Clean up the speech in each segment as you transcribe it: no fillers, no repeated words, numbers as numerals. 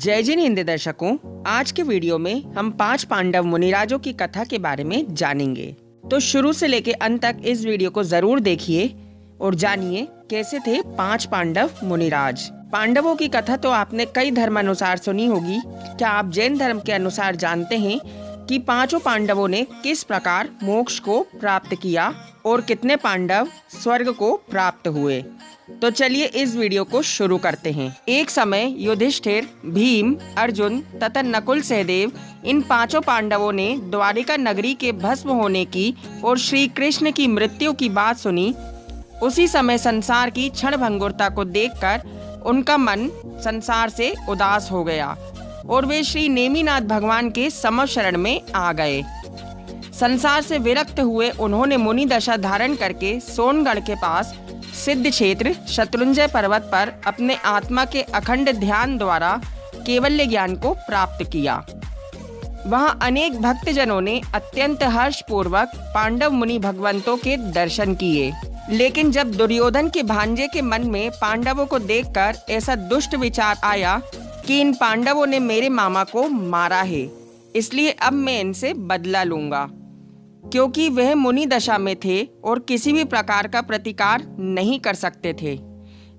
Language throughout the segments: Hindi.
जय जिन हिंद दर्शकों, आज के वीडियो में हम 5 पांडव मुनिराजों की कथा के बारे में जानेंगे। तो शुरू से लेकर अंत तक इस वीडियो को जरूर देखिए और जानिए कैसे थे 5 पांडव मुनिराज। पांडवों की कथा तो आपने कई धर्म अनुसार सुनी होगी। क्या आप जैन धर्म के अनुसार जानते हैं कि 5 पांडवों ने किस प्रकार मोक्ष को प्राप्त किया और कितने पांडव स्वर्ग को प्राप्त हुए? तो चलिए इस वीडियो को शुरू करते हैं। एक समय युधिष्ठिर, भीम, अर्जुन तथा नकुल सहदेव इन 5 पांडवों ने द्वारिका नगरी के भस्म होने की और श्री कृष्ण की मृत्यु की बात सुनी। उसी समय संसार की क्षणभंगुरता को देखकर उनका मन संसार से उदास हो गया और वे श्री नेमिनाथ भगवान के समक्ष शरण में आ गए। संसार से विरक्त हुए उन्होंने मुनि दशा धारण करके सोनगढ़ के पास सिद्ध क्षेत्र शत्रुंजय पर्वत पर अपने आत्मा के अखंड ध्यान द्वारा कैवल्य ज्ञान को प्राप्त किया। वहां अनेक भक्तजनों ने अत्यंत हर्ष पूर्वक पांडव मुनि भगवंतों के दर्शन किए। लेकिन जब दुर्योधन के भांजे के मन में पांडवों को देखकर ऐसा दुष्ट विचार आया कि इन पांडवों ने मेरे मामा को मारा है, इसलिए अब मैं इनसे बदला लूंगा। क्योंकि वह मुनि दशा में थे और किसी भी प्रकार का प्रतिकार नहीं कर सकते थे,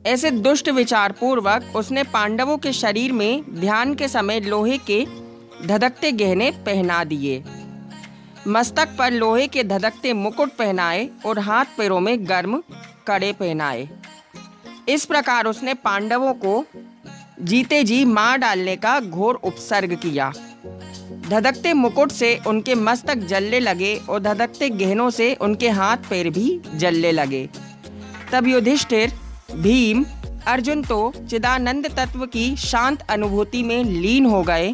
ऐसे दुष्ट विचार पूर्वक उसने पांडवों के शरीर में ध्यान के समय लोहे के धधकते गहने पहना दिए, मस्तक पर लोहे के धधकते मुकुट पहनाए और हाथ पैरों में गर्म कड़े पहनाए। इस प्रकार उसने पांडवों को जीते जी मार डालने का घोर उपसर्ग किया। धधकते मुकुट से उनके मस्तक जलने लगे और धधकते गहनों से उनके हाथ पैर भी जलने लगे। तब युधिष्ठिर, भीम, अर्जुन तो चिदानंद तत्व की शांत अनुभूति में लीन हो गए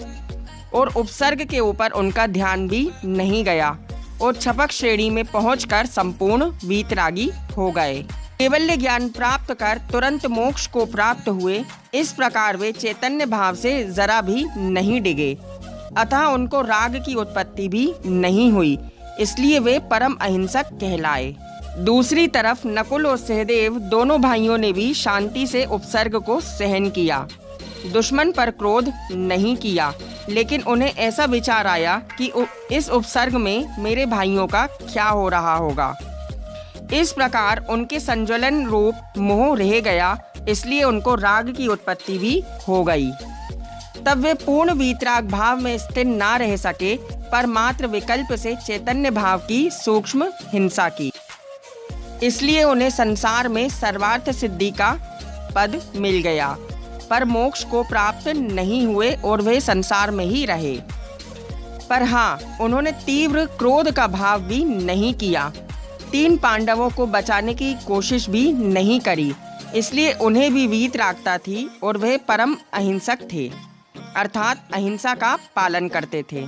और उपसर्ग के ऊपर उनका ध्यान भी नहीं गया और छपक श्रेणी में पहुंचकर संपूर्ण वीतरागी हो गए। कैवल्य ज्ञान प्राप्त कर तुरंत मोक्ष को प्राप्त हुए। इस प्रकार वे चैतन्य भाव से जरा भी नहीं डिगे, अतः उनको राग की उत्पत्ति भी नहीं हुई, इसलिए वे परम अहिंसक कहलाए। दूसरी तरफ नकुल और सहदेव दोनों भाइयों ने भी शांति से उपसर्ग को सहन किया, दुश्मन पर क्रोध नहीं किया। लेकिन उन्हें ऐसा विचार आया कि इस उपसर्ग में मेरे भाइयों का क्या हो रहा होगा। इस प्रकार उनके संज्वलन रूप मोह रह गया, इसलिए उनको राग की उत्पत्ति भी हो गई। तब वे पूर्ण वीतराग भाव में स्थिर ना रह सके, पर मात्र विकल्प से चैतन्य भाव की सूक्ष्म हिंसा की। इसलिए उन्हें संसार में सर्वार्थ सिद्धि का पद मिल गया, पर मोक्ष को प्राप्त नहीं हुए और वे संसार में ही रहे। पर हाँ, उन्होंने तीव्र क्रोध का भाव भी नहीं किया, 3 पांडवों को बचाने की कोशिश भी नहीं करी, इसलिए उन्हें भी वीतरागता थी और वह परम अहिंसक थे, अर्थात अहिंसा का पालन करते थे।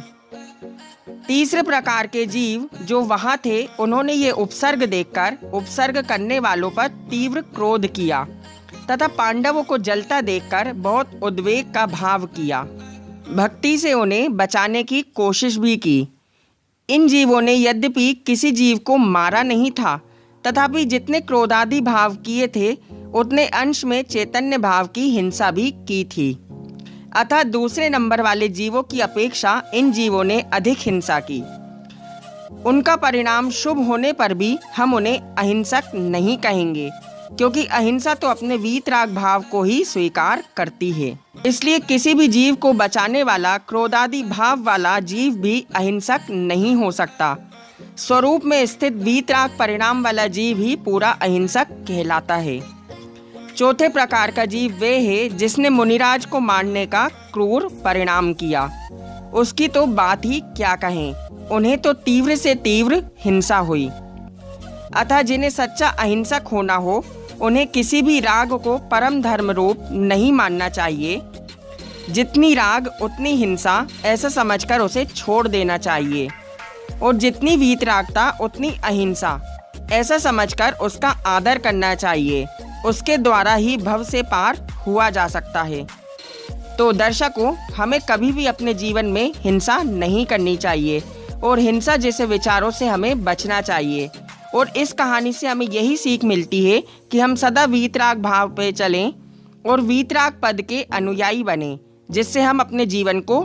तीसरे प्रकार के जीव जो वहां थे, उन्होंने ये उपसर्ग देखकर उपसर्ग करने वालों पर तीव्र क्रोध किया तथा पांडवों को जलता देखकर बहुत उद्वेग का भाव किया। भक्ति से उन्हें बचाने की कोशिश भी की। इन जीवों ने यद्यपि किसी जीव को मारा नहीं था, तथापि जितने क्रोधादि भाव किए थे उतने अंश में चैतन्य भाव की हिंसा भी की थी। अतः दूसरे नंबर वाले जीवों की अपेक्षा इन जीवों ने अधिक हिंसा की। उनका परिणाम शुभ होने पर भी हम उन्हें अहिंसक नहीं कहेंगे, क्योंकि अहिंसा तो अपने वीतराग भाव को ही स्वीकार करती है। इसलिए किसी भी जीव को बचाने वाला क्रोधादि भाव वाला जीव भी अहिंसक नहीं हो सकता। स्वरूप में स्थित वीतराग परिणाम वाला जीव ही पूरा अहिंसक कहलाता है। चौथे प्रकार का जीव वे है जिसने मुनिराज को मारने का क्रूर परिणाम किया। उसकी तो बात ही क्या कहें, उन्हें तो तीव्र से तीव्र हिंसा हुई। अतः जिन्हें सच्चा अहिंसक होना हो, उन्हें किसी भी राग को परम धर्म रूप नहीं मानना चाहिए। जितनी राग उतनी हिंसा, ऐसा समझकर उसे छोड़ देना चाहिए, और जितनी वीतरागता उतनी अहिंसा, ऐसा समझकर उसका आदर करना चाहिए। उसके द्वारा ही भव से पार हुआ जा सकता है। तो दर्शकों, हमें कभी भी अपने जीवन में हिंसा नहीं करनी चाहिए और हिंसा जैसे विचारों से हमें बचना चाहिए। और इस कहानी से हमें यही सीख मिलती है कि हम सदा वीतराग भाव पे चलें और वीतराग पद के अनुयायी बने, जिससे हम अपने जीवन को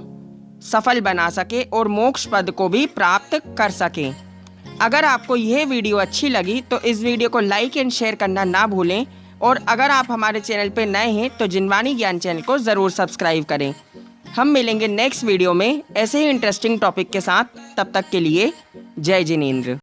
सफल बना सके और मोक्ष पद को भी प्राप्त कर सकें। अगर आपको यह वीडियो अच्छी लगी तो इस वीडियो को लाइक एंड शेयर करना ना भूलें, और अगर आप हमारे चैनल पर नए हैं तो जिनवानी ज्ञान चैनल को ज़रूर सब्सक्राइब करें। हम मिलेंगे नेक्स्ट वीडियो में ऐसे ही इंटरेस्टिंग टॉपिक के साथ। तब तक के लिए जय जिनेंद्र।